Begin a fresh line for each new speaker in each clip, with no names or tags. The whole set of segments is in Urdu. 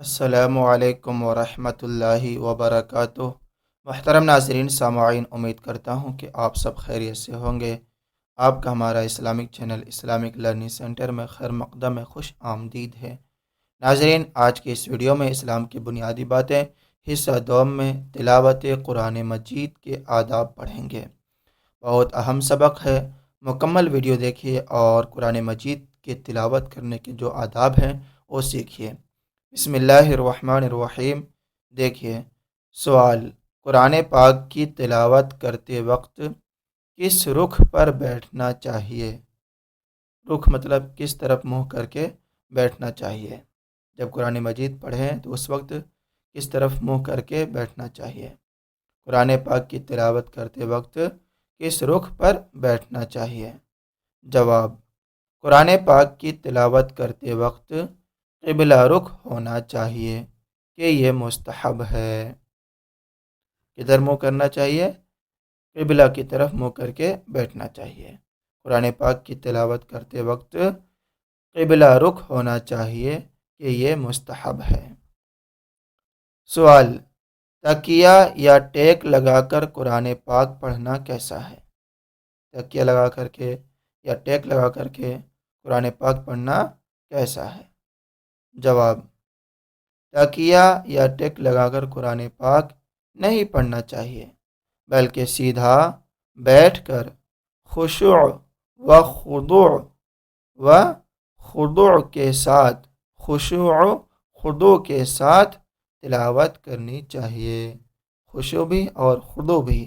السلام علیکم ورحمۃ اللہ وبرکاتہ۔ محترم ناظرین سامعین، امید کرتا ہوں کہ آپ سب خیریت سے ہوں گے۔ آپ کا ہمارا Islamic channel Islamic learning centre میں خیر مقدم میں خوش آمدید ہے۔ ناظرین، آج کے اس ویڈیو میں اسلام کی بنیادی باتیں حصہ دوم میں تلاوت قرآن مجید کے آداب پڑھیں گے۔ بہت اہم سبق ہے، مکمل ویڈیو دیکھیے اور قرآن مجید کے تلاوت کرنے کے جو آداب ہیں وہ سیکھیے۔ بسم اللہ الرحمن الرحیم۔ دیکھیے سوال، قرآن پاک کی تلاوت کرتے وقت کس رخ پر بیٹھنا چاہیے؟ رخ مطلب کس طرف منہ کر کے بیٹھنا چاہیے؟ جب قرآن مجید پڑھیں تو اس وقت کس طرف منہ کر کے بیٹھنا چاہیے؟ قرآن پاک کی تلاوت کرتے وقت کس رخ پر بیٹھنا چاہیے؟ جواب، قرآن پاک کی تلاوت کرتے وقت قبلہ رخ ہونا چاہیے کہ یہ مستحب ہے۔ کدھر منہ کرنا چاہیے؟ قبلہ کی طرف منہ کر کے بیٹھنا چاہیے۔ قرآن پاک کی تلاوت کرتے وقت قبلہ رخ ہونا چاہیے کہ یہ مستحب ہے۔ سوال، تکیہ یا ٹیک لگا کر قرآن پاک پڑھنا کیسا ہے؟ تکیہ لگا کر کے یا ٹیک لگا کر کے قرآن پاک پڑھنا کیسا ہے؟ جواب، تکیہ یا ٹیک لگا کر قرآن پاک نہیں پڑھنا چاہیے، بلکہ سیدھا بیٹھ کر خشوع و خضوع کے ساتھ خضوع کے ساتھ تلاوت کرنی چاہیے۔ خشوع بھی اور خضوع بھی،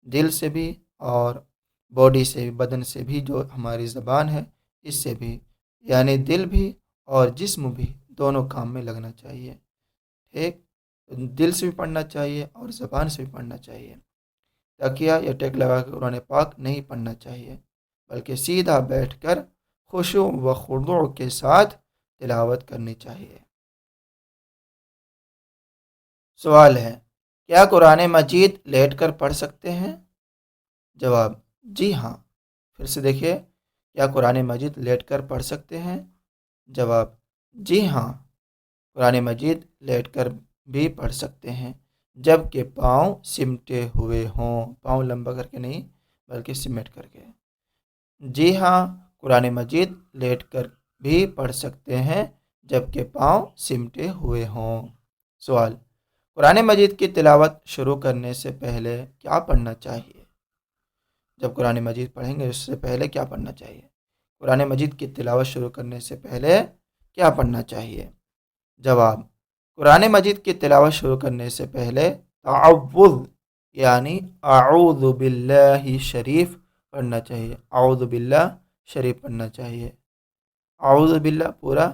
دل سے بھی اور باڈی سے بھی، بدن سے بھی، جو ہماری زبان ہے اس سے بھی، یعنی دل بھی اور جسم بھی دونوں کام میں لگنا چاہیے۔ ٹھیک، دل سے بھی پڑھنا چاہیے اور زبان سے بھی پڑھنا چاہیے۔ تکیہ یا ٹیک لگا کر قرآن پاک نہیں پڑھنا چاہیے، بلکہ سیدھا بیٹھ کر خشوع و خضوع کے ساتھ تلاوت کرنی چاہیے۔ سوال ہے، کیا قرآن مجید لیٹ کر پڑھ سکتے ہیں؟ جواب، جی ہاں۔ پھر سے دیکھیے، کیا قرآن مجید لیٹ کر پڑھ سکتے ہیں؟ جواب، جی ہاں، قرآن مجید لیٹ کر بھی پڑھ سکتے ہیں جب کہ پاؤں سمٹے ہوئے ہوں، پاؤں لمبا کر کے نہیں بلکہ سمیٹ کر کے۔ جی ہاں، قرآن مجید لیٹ کر بھی پڑھ سکتے ہیں جب کہ پاؤں سمٹے ہوئے ہوں۔ سوال، قرآن مجید کی تلاوت شروع کرنے سے پہلے کیا پڑھنا چاہیے؟ جب قرآن مجید پڑھیں گے اس سے پہلے کیا پڑھنا چاہیے؟ قرآن مجید کی تلاوت شروع کرنے سے پہلے کیا پڑھنا چاہیے؟ جواب، قرآن مجید کی تلاوت شروع کرنے سے پہلے تعوذ یعنی اعوذ باللہ شریف پڑھنا چاہیے۔ اعوذ باللہ شریف پڑھنا چاہیے۔ اعوذ باللہ پورا،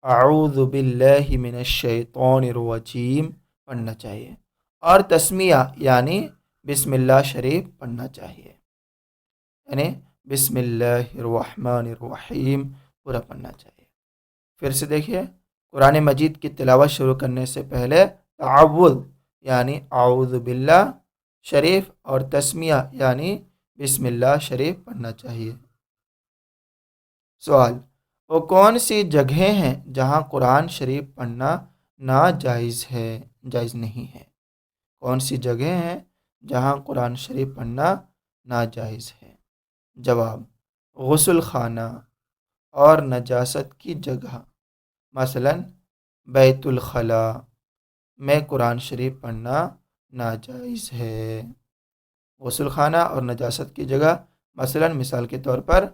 اعوذ باللہ من الشیطان الرجیم پڑھنا چاہیے، اور تسمیہ یعنی بسم اللہ شریف پڑھنا چاہیے، یعنی بسم اللہ الرحمن الرحیم پورا پڑھنا چاہیے۔ پھر سے دیکھیے، قرآن مجید کی تلاوت شروع کرنے سے پہلے تعوذ یعنی اعوذ باللہ شریف اور تسمیہ یعنی بسم اللہ شریف پڑھنا چاہیے۔ سوال، وہ کون سی جگہیں ہیں جہاں قرآن شریف پڑھنا ناجائز ہے، جائز نہیں ہے؟ کون سی جگہیں ہیں جہاں قرآن شریف پڑھنا ناجائز ہے؟ جواب، غسل خانہ اور نجاست کی جگہ، مثلا بیت الخلاء میں قرآن شریف پڑھنا ناجائز ہے۔ غسل خانہ اور نجاست کی جگہ، مثلا مثال کے طور پر،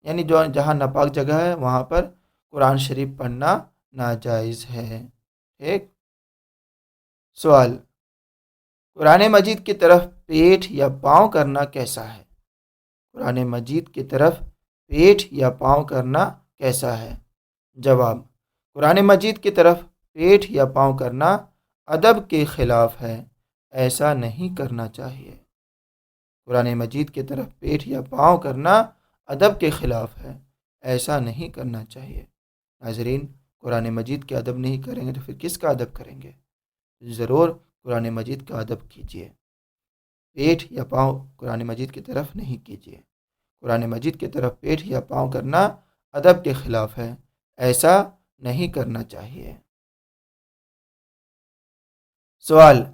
یعنی جو جہاں ناپاک جگہ ہے وہاں پر قرآن شریف پڑھنا ناجائز ہے۔ ٹھیک۔ سوال، قرآن مجید کی طرف پیٹھ یا پاؤں کرنا کیسا ہے؟ قرآن مجید کی طرف پیٹھ یا پاؤں کرنا کیسا ہے؟ جواب، قرآن مجید کی طرف پیٹھ یا پاؤں کرنا ادب کے خلاف ہے، ایسا نہیں کرنا چاہیے۔ قرآن مجید کی طرف پیٹھ یا پاؤں کرنا ادب کے خلاف ہے، ایسا نہیں کرنا چاہیے۔ ناظرین، قرآن مجید کے ادب نہیں کریں گے تو پھر کس کا ادب کریں گے؟ ضرور قرآن مجید کا ادب کیجیے، پیٹھ یا پاؤں قرآن مجید کی طرف نہیں کیجیے۔ قرآن مجید کی طرف پیٹھ یا پاؤں کرنا ادب کے خلاف ہے، ایسا نہیں کرنا چاہیے۔ سوال: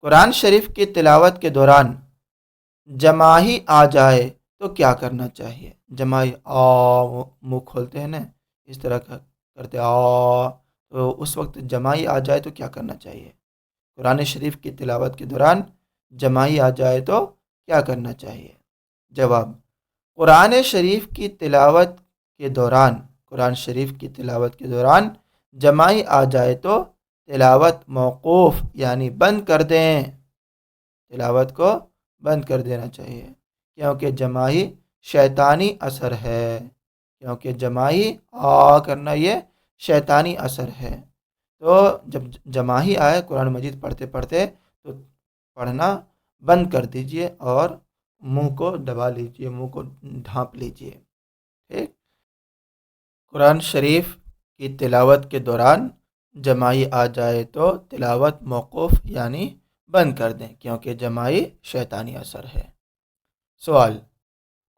قرآن شریف کی تلاوت کے دوران جماہی آ جائے تو کیا کرنا چاہیے؟ جماہی منہ کھولتے ہیں نا، اس طرح کا کرتے تو اس وقت جماہی آ جائے تو کیا کرنا چاہیے؟ قرآن شریف کی تلاوت کے دوران جماہی آ جائے تو کیا کرنا چاہیے؟ جواب: قرآن شریف کی تلاوت کے دوران جماعی آ جائے تو تلاوت موقوف یعنی بند کر دیں، تلاوت کو بند کر دینا چاہیے، کیونکہ جماعی شیطانی اثر ہے، کرنا یہ شیطانی اثر ہے۔ تو جب جماعی آئے قرآن مجید پڑھتے پڑھتے تو پڑھنا بند کر دیجئے اور منہ کو دبا لیجئے، منہ کو ڈھانپ لیجئے، ٹھیک۔ قرآن شریف کی تلاوت کے دوران جماعی آ جائے تو تلاوت موقوف یعنی بند کر دیں، کیونکہ جماعی شیطانی اثر ہے۔ سوال: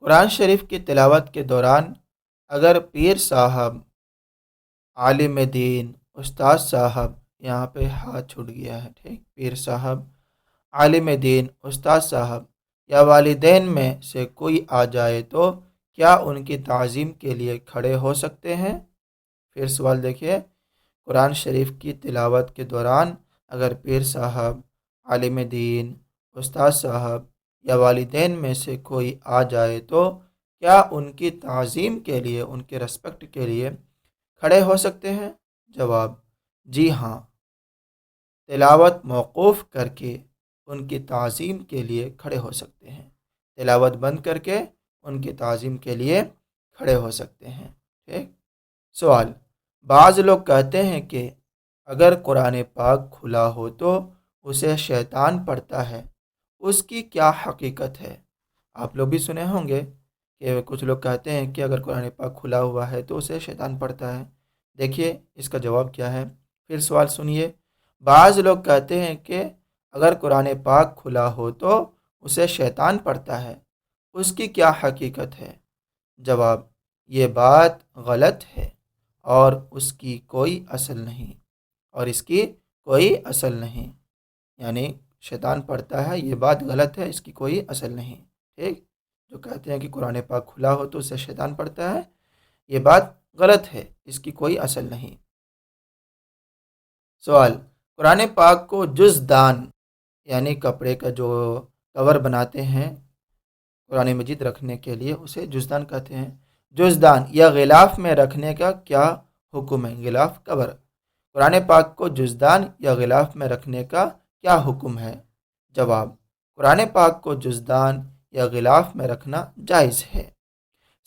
قرآن شریف کی تلاوت کے دوران اگر پیر صاحب، عالم دین، استاد صاحب، یہاں پہ ہاتھ چھوٹ گیا ہے، ٹھیک، پیر صاحب، عالم دین، استاد صاحب یا والدین میں سے کوئی آ جائے تو کیا ان کی تعظیم کے لیے کھڑے ہو سکتے ہیں؟ پھر سوال دیکھیے: قرآن شریف کی تلاوت کے دوران اگر پیر صاحب، عالم دین، استاد صاحب یا والدین میں سے کوئی آ جائے تو کیا ان کی تعظیم کے لیے، ان کے رسپیکٹ کے لیے کھڑے ہو سکتے ہیں؟ جواب: جی ہاں، تلاوت موقوف کر کے ان کی تعظیم کے لیے کھڑے ہو سکتے ہیں، تلاوت بند کر کے ان کی تعظیم کے لیے کھڑے ہو سکتے ہیں، ٹھیک۔ سوال: بعض لوگ کہتے ہیں کہ اگر قرآن پاک کھلا ہو تو اسے شیطان پڑھتا ہے، اس کی کیا حقیقت ہے؟ آپ لوگ بھی سنے ہوں گے کہ کچھ لوگ کہتے ہیں کہ اگر قرآن پاک کھلا ہوا ہے تو اسے شیطان پڑھتا ہے۔ دیکھیے اس کا جواب کیا ہے، پھر سوال سنیے۔ بعض لوگ کہتے ہیں کہ اگر قرآن پاک کھلا ہو تو اسے شیطان پڑھتا ہے، اس کی کیا حقیقت ہے؟ جواب: یہ بات غلط ہے اور اس کی کوئی اصل نہیں، یعنی شیطان پڑھتا ہے، یہ بات غلط ہے، اس کی کوئی اصل نہیں، ٹھیک۔ جو کہتے ہیں کہ قرآن پاک کھلا ہو تو اسے شیطان پڑھتا ہے، یہ بات غلط ہے، اس کی کوئی اصل نہیں۔ سوال: قرآن پاک کو جزدان یعنی کپڑے کا جو کور بناتے ہیں قرآن مجید رکھنے کے لیے، اسے جزدان کہتے ہیں، جزدان یا غلاف میں رکھنے کا کیا حکم ہے؟ غلاف، کور، قرآن پاک کو جزدان یا غلاف میں رکھنے کا کیا حکم ہے؟ جواب: قرآن پاک کو جزدان یا غلاف میں رکھنا جائز ہے۔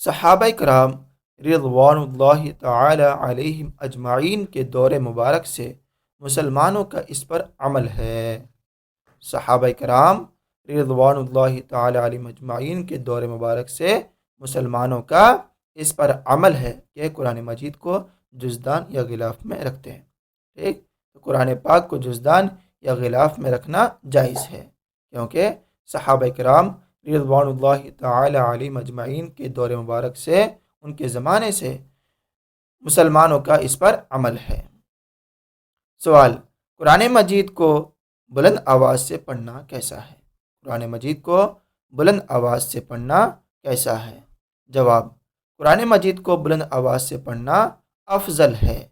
صحابہ کرام رضوان اللہ تعالی علیہم اجمعین کے دور مبارک سے مسلمانوں کا اس پر عمل ہے۔ صحابہ کرام رضوان اللہ تعالی علیہم اجمعین کے دور مبارک سے مسلمانوں کا اس پر عمل ہے کہ قرآن مجید کو جزدان یا غلاف میں رکھتے ہیں، ٹھیک۔ تو قرآن پاک کو جزدان یا غلاف میں رکھنا جائز ہے، کیونکہ صحابہ کرام رضوان اللہ تعالی علیہم اجمعین کے دور مبارک سے، ان کے زمانے سے مسلمانوں کا اس پر عمل ہے۔ سوال: قرآن مجید کو بلند آواز سے پڑھنا کیسا ہے؟ قرآن مجید کو بلند آواز سے پڑھنا کیسا ہے؟ جواب: قرآن مجید کو بلند آواز سے پڑھنا افضل ہے،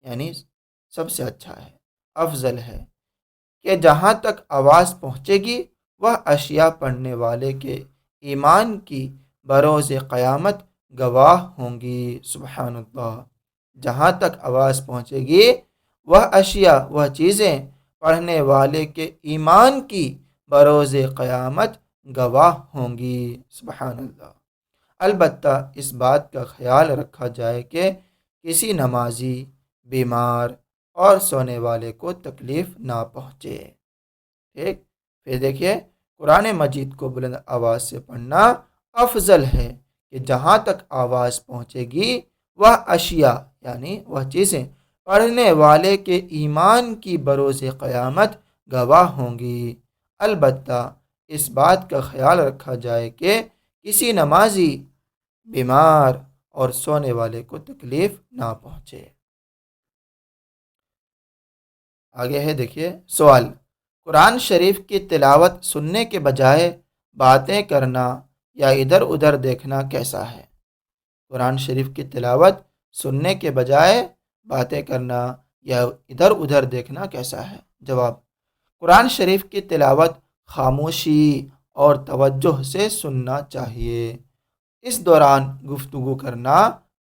یعنی سب سے اچھا ہے، افضل ہے، کہ جہاں تک آواز پہنچے گی وہ اشیاء پڑھنے والے کے ایمان کی بروز قیامت گواہ ہوں گی۔ سبحان اللہ، جہاں تک آواز پہنچے گی وہ اشیاء، وہ چیزیں پڑھنے والے کے ایمان کی بروز قیامت گواہ ہوں گی۔ سبحان اللہ۔ البتہ اس بات کا خیال رکھا جائے کہ کسی نمازی، بیمار اور سونے والے کو تکلیف نہ پہنچے، ٹھیک۔ پھر دیکھیے، قرآن مجید کو بلند آواز سے پڑھنا افضل ہے کہ جہاں تک آواز پہنچے گی وہ اشیاء یعنی وہ چیزیں پڑھنے والے کے ایمان کی بروز قیامت گواہ ہوں گی۔ البتہ اس بات کا خیال رکھا جائے کہ کسی نمازی، بیمار اور سونے والے کو تکلیف نہ پہنچے۔ آگے ہے دیکھیے سوال: قرآن شریف کی تلاوت سننے کے بجائے باتیں کرنا یا ادھر ادھر دیکھنا کیسا ہے؟ قرآن شریف کی تلاوت سننے کے بجائے باتیں کرنا یا ادھر ادھر دیکھنا کیسا ہے؟ جواب: قرآن شریف کی تلاوت خاموشی اور توجہ سے سننا چاہیے۔ اس دوران گفتگو کرنا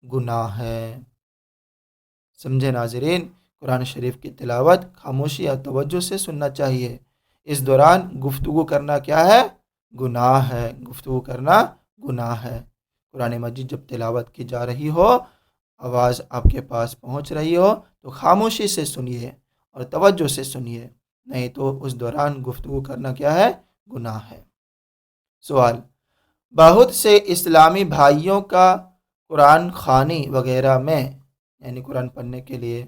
گناہ ہے۔ سمجھے ناظرین، قرآن شریف کی تلاوت خاموشی اور توجہ سے سننا چاہیے۔ اس دوران گفتگو کرنا کیا ہے؟ گناہ ہے۔ گفتگو کرنا گناہ ہے۔ قرآن مجید جب تلاوت کی جا رہی ہو، آواز آپ کے پاس پہنچ رہی ہو تو خاموشی سے سنیے اور توجہ سے سنیے، نہیں تو اس دوران گفتگو کرنا کیا ہے؟ گناہ ہے۔ سوال: بہت سے اسلامی بھائیوں کا قرآن خوانی وغیرہ میں، یعنی قرآن پڑھنے کے لیے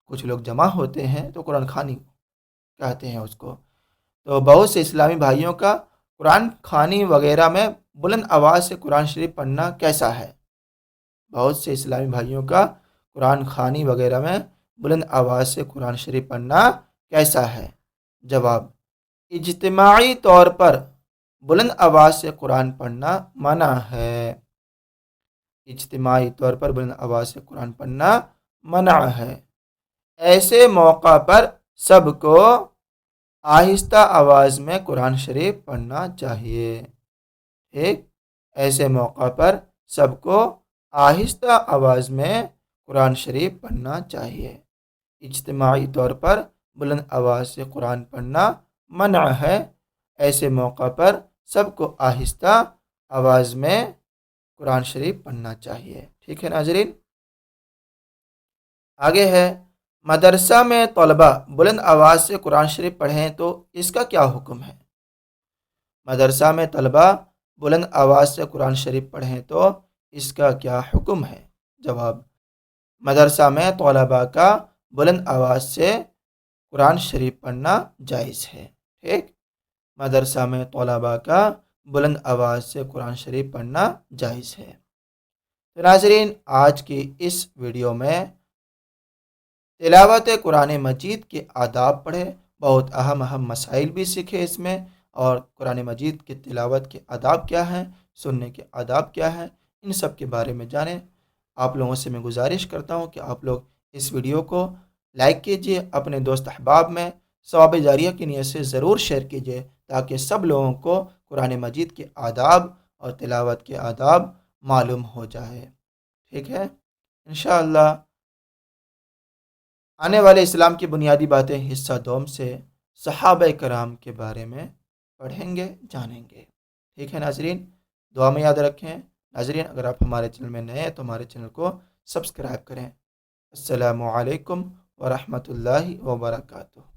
کچھ لوگ جمع ہوتے ہیں تو قرآن خوانی کہتے ہیں اس کو، تو بہت سے اسلامی بھائیوں کا قرآن خوانی وغیرہ میں بلند آواز سے قرآن شریف پڑھنا کیسا ہے؟ بہت سے اسلامی بھائیوں کا قرآن خوانی وغیرہ میں بلند آواز سے قرآن شریف پڑھنا کیسا ہے؟ جواب: اجتماعی طور پر بلند آواز سے قرآن پڑھنا منع ہے۔ اجتماعی طور پر بلند آواز سے قرآن پڑھنا منع ہے۔ ایسے موقع پر سب کو آہستہ آواز میں قرآن شریف پڑھنا چاہیے۔ ایک ایسے موقع پر سب کو آہستہ آواز میں قرآن شریف پڑھنا چاہیے۔ اجتماعی طور پر بلند آواز سے قرآن پڑھنا منع ہے۔ ایسے موقع پر سب کو آہستہ آواز میں قرآن شریف پڑھنا چاہیے۔ ٹھیک ہے ناظرین، آگے ہے مدرسہ میں طلبہ بلند آواز سے قرآن شریف پڑھیں تو اس کا کیا حکم ہے؟ مدرسہ میں طلبہ بلند آواز سے قرآن شریف پڑھیں تو اس کا کیا حکم ہے؟ جواب: مدرسہ میں طلبہ کا بلند آواز سے قرآن شریف پڑھنا جائز ہے۔ ٹھیک، مدرسہ میں طلبہ کا بلند آواز سے قرآن شریف پڑھنا جائز ہے۔ تو ناظرین، آج کی اس ویڈیو میں تلاوت قرآن مجید کے آداب پڑھے، بہت اہم مسائل بھی سیکھے اس میں، اور قرآن مجید کی تلاوت کے آداب کیا ہیں، سننے کے آداب کیا ہیں، ان سب کے بارے میں جانیں۔ آپ لوگوں سے میں گزارش کرتا ہوں کہ آپ لوگ اس ویڈیو کو لائک کیجئے، اپنے دوست احباب میں ثواب جاریہ کی نیت سے ضرور شیئر کیجئے، تاکہ سب لوگوں کو قرآن مجید کے آداب اور تلاوت کے آداب معلوم ہو جائے۔ ٹھیک ہے، انشاءاللہ آنے والے اسلام کی بنیادی باتیں حصہ دوم سے صحابہ کرام کے بارے میں پڑھیں گے، جانیں گے۔ ٹھیک ہے ناظرین، دعا میں یاد رکھیں۔ ناظرین، اگر آپ ہمارے چینل میں نئے ہیں تو ہمارے چینل کو سبسکرائب کریں۔ السلام علیکم ورحمۃ اللہ وبرکاتہ۔